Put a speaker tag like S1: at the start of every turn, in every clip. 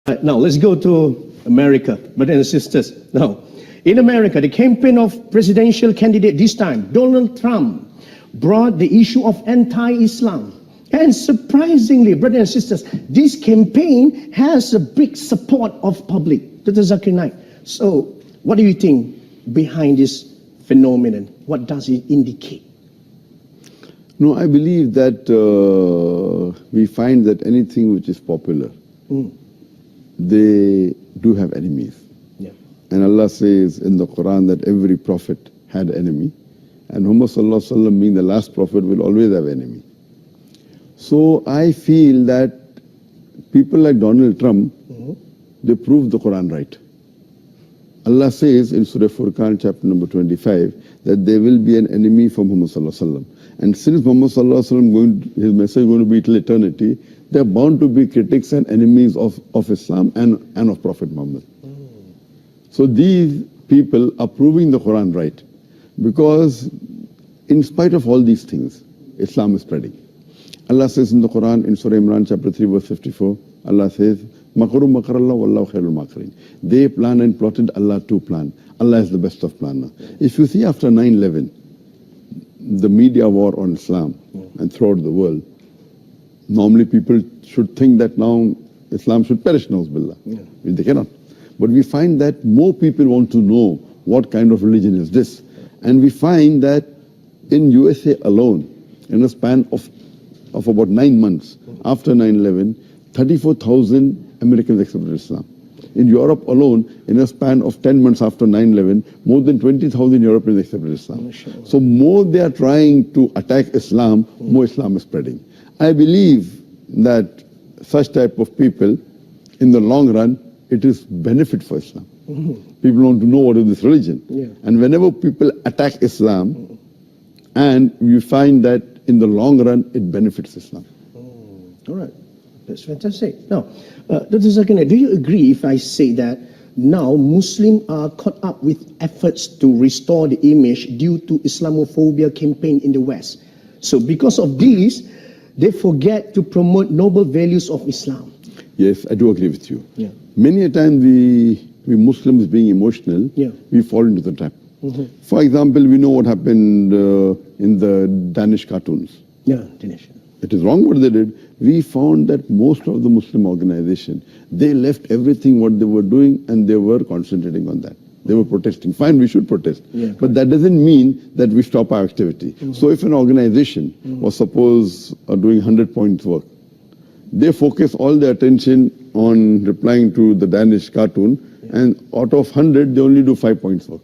S1: Now, let's go to America, brothers and sisters. Now, in America, the campaign of presidential candidate this time, Donald Trump, brought the issue of anti-Islam. And surprisingly, brothers and sisters, this campaign has a big support of public. Dr. Zakir Naik. So, what do you think behind this phenomenon? What does it indicate?
S2: No, I believe that we find that anything which is popular, they do have enemies.
S1: Yeah.
S2: And Allah says in the Quran that every prophet had enemy. And Muhammad Sallallahu Alaihi Wasallam, being the last prophet, will always have enemy. So I feel that people like Donald Trump, they prove the Quran right. Allah says in Surah Furqan, chapter number 25, that there will be an enemy for Muhammad Sallallahu Alaihi Wasallam. And since Muhammad Sallallahu Alaihi Wasallam, his message is going to be till eternity, there are bound to be critics and enemies of Islam and of Prophet Muhammad. So these people are proving the Quran right, because in spite of all these things, Islam is spreading. Allah says in the Quran, in Surah Imran, chapter 3, verse 54, Allah says, Makaru makarallah wallahu khairul makirin. They plan and plotted, Allah too plan. Allah is the best of planner. If you see after 9/11, the media war on Islam and throughout the world, normally people should think that now Islam should perish, na'uzubillah. They cannot. But we find that more people want to know what kind of religion is this. And we find that in USA alone, in a span of about 9 months after 9/11, 34,000 Americans accepted Islam. In Europe alone, in a span of 10 months after 9/11, more than 20,000 Europeans accepted Islam. So more they are trying to attack Islam, more Islam is spreading. I believe that such type of people, in the long run, it is benefit for Islam. People want to know what is this religion. And whenever people attack Islam, and you find that in the long run, it benefits Islam.
S1: All right. That's fantastic. Now, Dr. Zakir Naik, do you agree if I say that now Muslims are caught up with efforts to restore the image due to Islamophobia campaign in the West? So because of this, they forget to promote noble values of Islam.
S2: Yes, I do agree with you. Many a time we Muslims being emotional, we fall into the trap. For example, we know what happened in the Danish cartoons.
S1: Danish.
S2: It is wrong what they did. We found that most of the Muslim organization, they left everything what they were doing and they were concentrating on that. They were protesting. Fine, we should protest. But that doesn't mean that we stop our activity. So if an organization was suppose doing 100 points work, they focus all their attention on replying to the Danish cartoon, and out of 100, they only do 5 points work.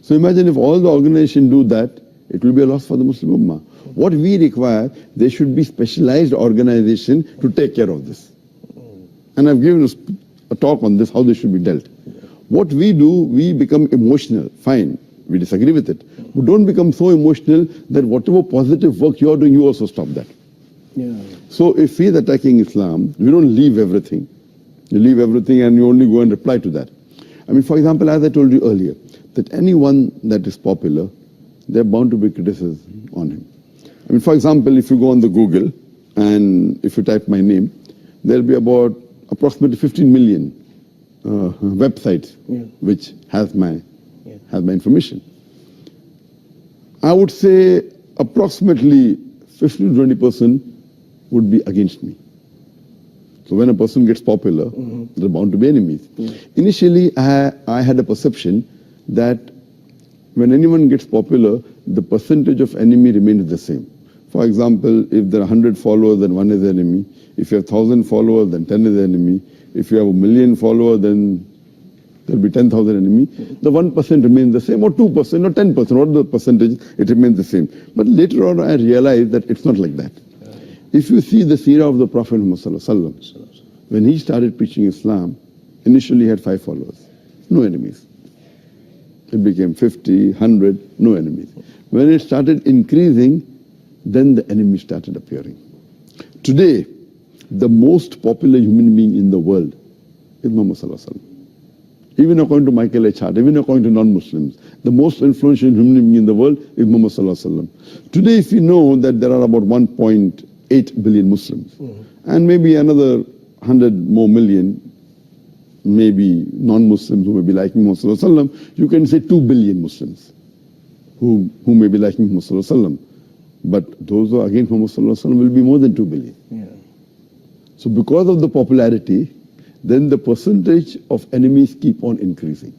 S2: So imagine if all the organization do that, it will be a loss for the Muslim Ummah. What we require, there should be specialized organization to take care of this. And I've given a talk on this, how this should be dealt. What we do, we become emotional. Fine, we disagree with it. But don't become so emotional that whatever positive work you are doing, you also stop that. So if he is attacking Islam, we don't leave everything. You leave everything and you only go and reply to that. I mean, for example, as I told you earlier, that anyone that is popular, they're bound to be criticism on him. I mean, for example, if you go on the Google and if you type my name, there'll be about approximately 15 million websites which has my information. I would say approximately 15 to 20% would be against me. So when a person gets popular, there are bound to be enemies. Initially, I had a perception that when anyone gets popular, the percentage of enemy remains the same. For example, if there are 100 followers, then 1 is enemy. If you have 1,000 followers, then 10 is enemy. If you have 1,000,000 followers, then there will be 10,000 enemy. The 1% remains the same, or 2%, or 10%, what the percentage, it remains the same. But later on, I realized that it's not like that. If you see the seerah of the Prophet Muhammad, when he started preaching Islam, initially he had 5 followers, no enemies. It became 50, 100, no enemies. When it started increasing, then the enemies started appearing. Today, the most popular human being in the world is Muhammad Sallallahu Alaihi Wasallam. Even according to Michael H. Hart, even according to non-Muslims, the most influential human being in the world is Muhammad Sallallahu Alaihi Wasallam. Today, if you know that there are about 1.8 billion Muslims, and maybe another 100 more million maybe non-Muslims who may be liking Muhammad Sallallahu Alaihi Wasallam, you can say 2 billion Muslims who may be liking Muhammad Sallallahu Alaihi Wasallam. But those who are against Muhammad Sallallahu Alaihi Wasallam will be more than 2 billion.
S1: Yeah.
S2: So because of the popularity, then the percentage of enemies keep on increasing.